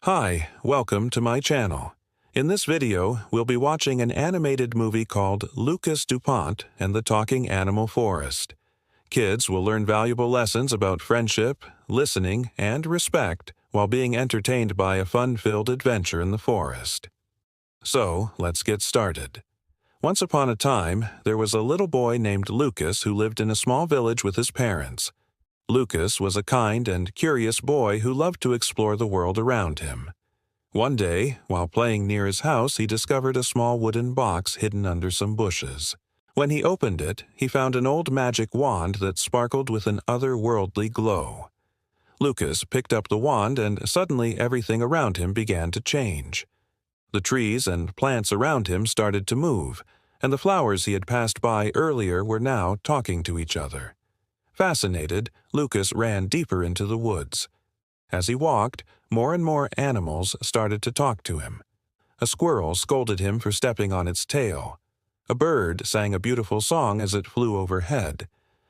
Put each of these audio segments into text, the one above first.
Hi, welcome to my channel. In this video, we'll be watching an animated movie called Lucas Dupont and the Talking Animal Forest. Kids will learn valuable lessons about friendship, listening, and respect while being entertained by a fun-filled adventure in the forest. So, let's get started. Once upon a time, there was a little boy named Lucas who lived in a small village with his parents. Lucas was a kind and curious boy who loved to explore the world around him. One day, while playing near his house, he discovered a small wooden box hidden under some bushes. When he opened it, he found an old magic wand that sparkled with an otherworldly glow. Lucas picked up the wand, and suddenly everything around him began to change. The trees and plants around him started to move, and the flowers he had passed by earlier were now talking to each other. Fascinated, Lucas ran deeper into the woods. As he walked, more and more animals started to talk to him. A squirrel scolded him for stepping on its tail. A bird sang a beautiful song as it flew overhead,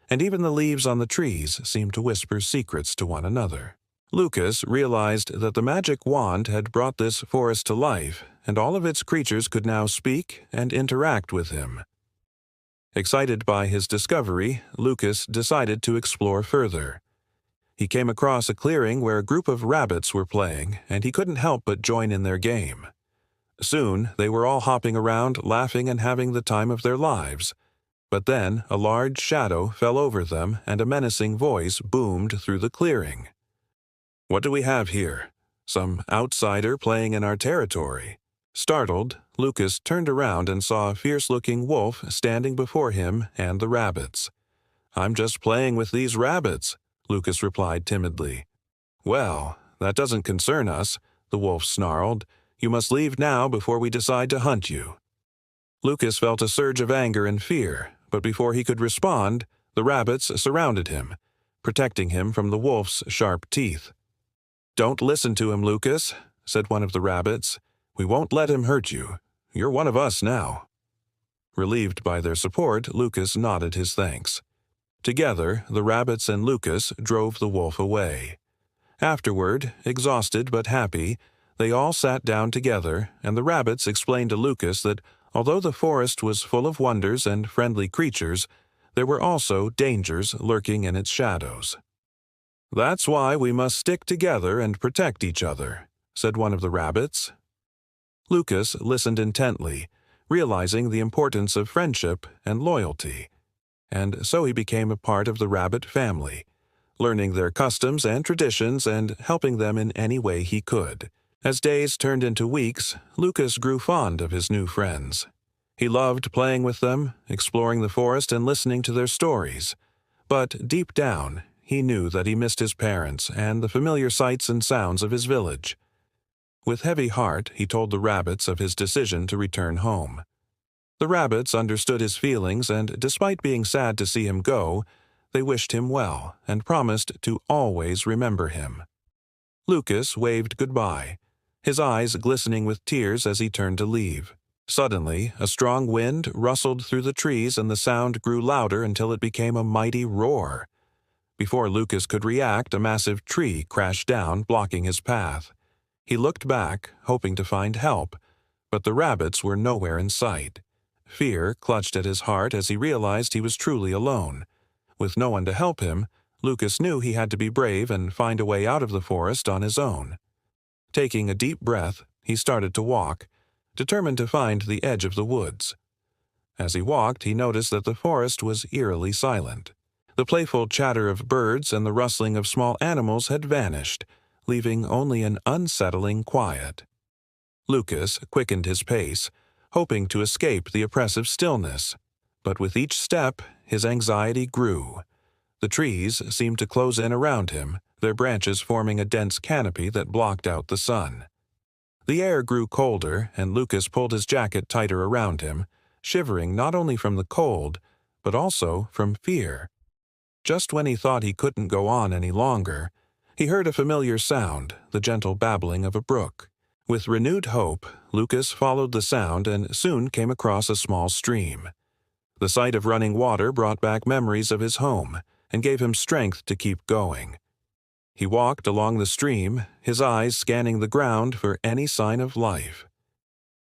and even the leaves on the trees seemed to whisper secrets to one another. Lucas realized that the magic wand had brought this forest to life, and all of its creatures could now speak and interact with him. Excited by his discovery, Lucas decided to explore further. He came across a clearing where a group of rabbits were playing, and he couldn't help but join in their game. Soon, they were all hopping around, laughing and having the time of their lives. But then, a large shadow fell over them, and a menacing voice boomed through the clearing. "What do we have here? Some outsider playing in our territory." Startled, Lucas turned around and saw a fierce-looking wolf standing before him and the rabbits. "I'm just playing with these rabbits," Lucas replied timidly. "Well, that doesn't concern us," the wolf snarled. "You must leave now before we decide to hunt you." Lucas felt a surge of anger and fear, but before he could respond, the rabbits surrounded him, protecting him from the wolf's sharp teeth. "Don't listen to him, Lucas," said one of the rabbits. "We won't let him hurt you. You're one of us now." Relieved by their support, Lucas nodded his thanks. Together, the rabbits and Lucas drove the wolf away. Afterward, exhausted but happy, they all sat down together, and the rabbits explained to Lucas that although the forest was full of wonders and friendly creatures, there were also dangers lurking in its shadows. "That's why we must stick together and protect each other," said one of the rabbits. Lucas listened intently, realizing the importance of friendship and loyalty. And so he became a part of the rabbit family, learning their customs and traditions and helping them in any way he could. As days turned into weeks, Lucas grew fond of his new friends. He loved playing with them, exploring the forest and listening to their stories. But deep down, he knew that he missed his parents and the familiar sights and sounds of his village. With heavy heart, he told the rabbits of his decision to return home. The rabbits understood his feelings, and despite being sad to see him go, they wished him well and promised to always remember him. Lucas waved goodbye, his eyes glistening with tears as he turned to leave. Suddenly, a strong wind rustled through the trees, and the sound grew louder until it became a mighty roar. Before Lucas could react, a massive tree crashed down, blocking his path. He looked back, hoping to find help, but the rabbits were nowhere in sight. Fear clutched at his heart as he realized he was truly alone. With no one to help him, Lucas knew he had to be brave and find a way out of the forest on his own. Taking a deep breath, he started to walk, determined to find the edge of the woods. As he walked, he noticed that the forest was eerily silent. The playful chatter of birds and the rustling of small animals had vanished, leaving only an unsettling quiet. Lucas quickened his pace, hoping to escape the oppressive stillness. But with each step, his anxiety grew. The trees seemed to close in around him, their branches forming a dense canopy that blocked out the sun. The air grew colder, and Lucas pulled his jacket tighter around him, shivering not only from the cold, but also from fear. Just when he thought he couldn't go on any longer, he heard a familiar sound, the gentle babbling of a brook. With renewed hope, Lucas followed the sound and soon came across a small stream. The sight of running water brought back memories of his home and gave him strength to keep going. He walked along the stream, his eyes scanning the ground for any sign of life.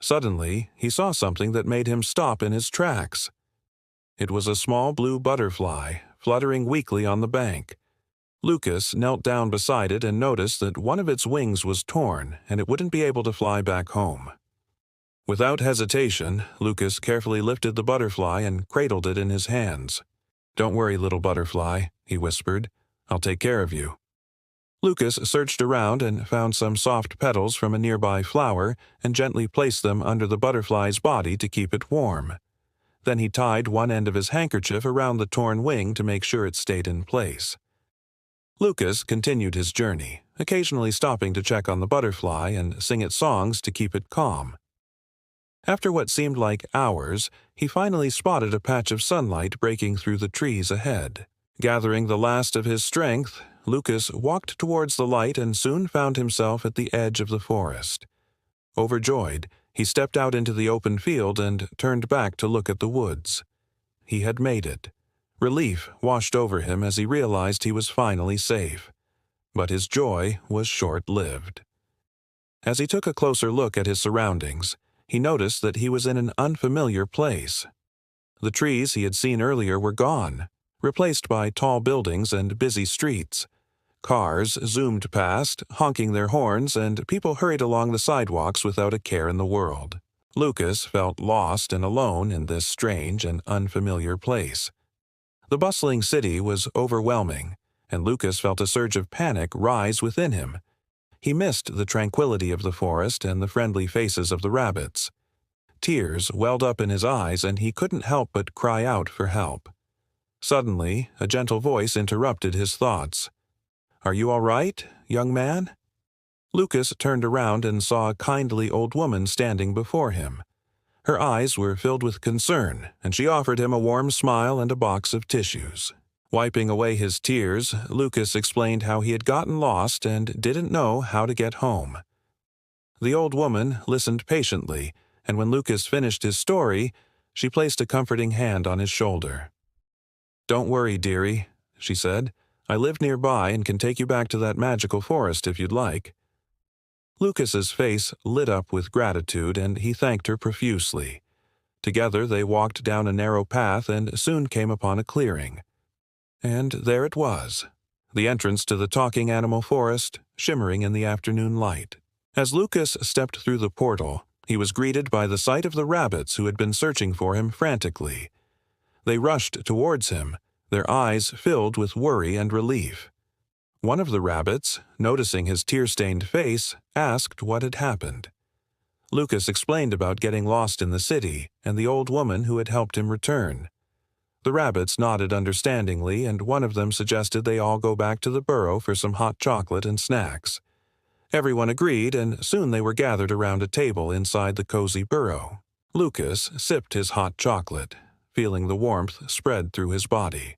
Suddenly, he saw something that made him stop in his tracks. It was a small blue butterfly, fluttering weakly on the bank. Lucas knelt down beside it and noticed that one of its wings was torn and it wouldn't be able to fly back home. Without hesitation, Lucas carefully lifted the butterfly and cradled it in his hands. "Don't worry, little butterfly," he whispered. "I'll take care of you." Lucas searched around and found some soft petals from a nearby flower and gently placed them under the butterfly's body to keep it warm. Then he tied one end of his handkerchief around the torn wing to make sure it stayed in place. Lucas continued his journey, occasionally stopping to check on the butterfly and sing it songs to keep it calm. After what seemed like hours, he finally spotted a patch of sunlight breaking through the trees ahead. Gathering the last of his strength, Lucas walked towards the light and soon found himself at the edge of the forest. Overjoyed, he stepped out into the open field and turned back to look at the woods. He had made it. Relief washed over him as he realized he was finally safe. But his joy was short-lived. As he took a closer look at his surroundings, he noticed that he was in an unfamiliar place. The trees he had seen earlier were gone, replaced by tall buildings and busy streets. Cars zoomed past, honking their horns, and people hurried along the sidewalks without a care in the world. Lucas felt lost and alone in this strange and unfamiliar place. The bustling city was overwhelming, and Lucas felt a surge of panic rise within him. He missed the tranquility of the forest and the friendly faces of the rabbits. Tears welled up in his eyes, and he couldn't help but cry out for help. Suddenly, a gentle voice interrupted his thoughts. "Are you all right, young man?" Lucas turned around and saw a kindly old woman standing before him. Her eyes were filled with concern, and she offered him a warm smile and a box of tissues. Wiping away his tears, Lucas explained how he had gotten lost and didn't know how to get home. The old woman listened patiently, and when Lucas finished his story, she placed a comforting hand on his shoulder. "Don't worry, dearie," she said. "I live nearby and can take you back to that magical forest if you'd like." Lucas's face lit up with gratitude, and he thanked her profusely. Together they walked down a narrow path and soon came upon a clearing. And there it was, the entrance to the talking animal forest, shimmering in the afternoon light. As Lucas stepped through the portal, he was greeted by the sight of the rabbits who had been searching for him frantically. They rushed towards him, their eyes filled with worry and relief. One of the rabbits, noticing his tear-stained face, asked what had happened. Lucas explained about getting lost in the city and the old woman who had helped him return. The rabbits nodded understandingly, and one of them suggested they all go back to the burrow for some hot chocolate and snacks. Everyone agreed, and soon they were gathered around a table inside the cozy burrow. Lucas sipped his hot chocolate, feeling the warmth spread through his body.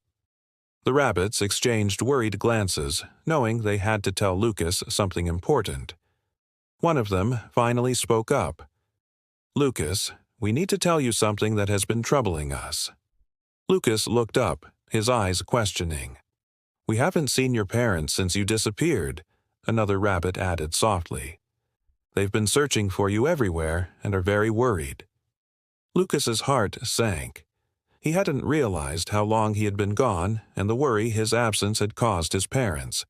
The rabbits exchanged worried glances, knowing they had to tell Lucas something important. One of them finally spoke up. "Lucas, we need to tell you something that has been troubling us." Lucas looked up, his eyes questioning. "We haven't seen your parents since you disappeared," another rabbit added softly. "They've been searching for you everywhere and are very worried." Lucas's heart sank. He hadn't realized how long he had been gone and the worry his absence had caused his parents.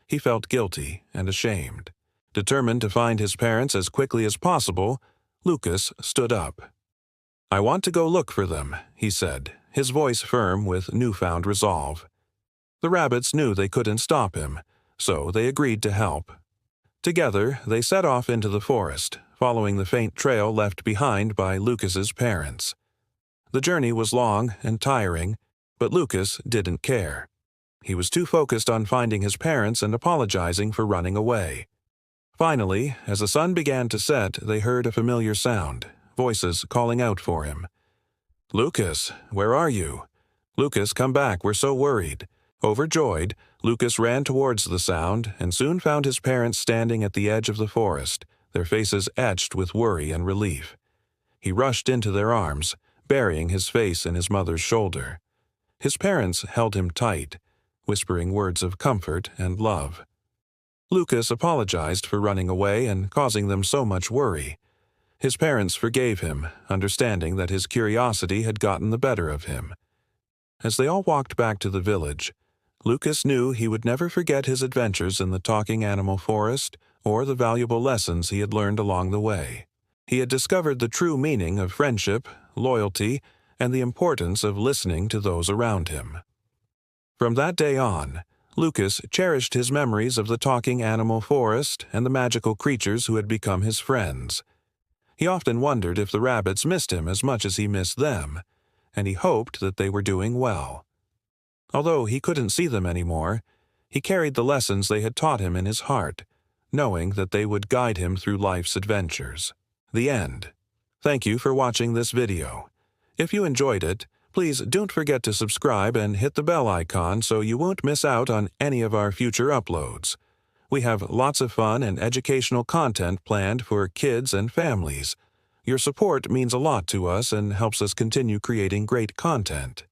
He felt guilty and ashamed. Determined to find his parents as quickly as possible, Lucas stood up. "I want to go look for them," he said, his voice firm with newfound resolve. The rabbits knew they couldn't stop him, so they agreed to help. Together, they set off into the forest, following the faint trail left behind by Lucas's parents. The journey was long and tiring, but Lucas didn't care. He was too focused on finding his parents and apologizing for running away. Finally, as the sun began to set, they heard a familiar sound, voices calling out for him. "Lucas, where are you? Lucas, come back, we're so worried." Overjoyed, Lucas ran towards the sound and soon found his parents standing at the edge of the forest, their faces etched with worry and relief. He rushed into their arms, burying his face in his mother's shoulder. His parents held him tight, whispering words of comfort and love. Lucas apologized for running away and causing them so much worry. His parents forgave him, understanding that his curiosity had gotten the better of him. As they all walked back to the village, Lucas knew he would never forget his adventures in the talking animal forest or the valuable lessons he had learned along the way. He had discovered the true meaning of friendship, loyalty, and the importance of listening to those around him. From that day on, Lucas cherished his memories of the talking animal forest and the magical creatures who had become his friends. He often wondered if the rabbits missed him as much as he missed them, and he hoped that they were doing well. Although he couldn't see them anymore, he carried the lessons they had taught him in his heart, knowing that they would guide him through life's adventures. The end. Thank you for watching this video. If you enjoyed it, please don't forget to subscribe and hit the bell icon so you won't miss out on any of our future uploads. We have lots of fun and educational content planned for kids and families. Your support means a lot to us and helps us continue creating great content.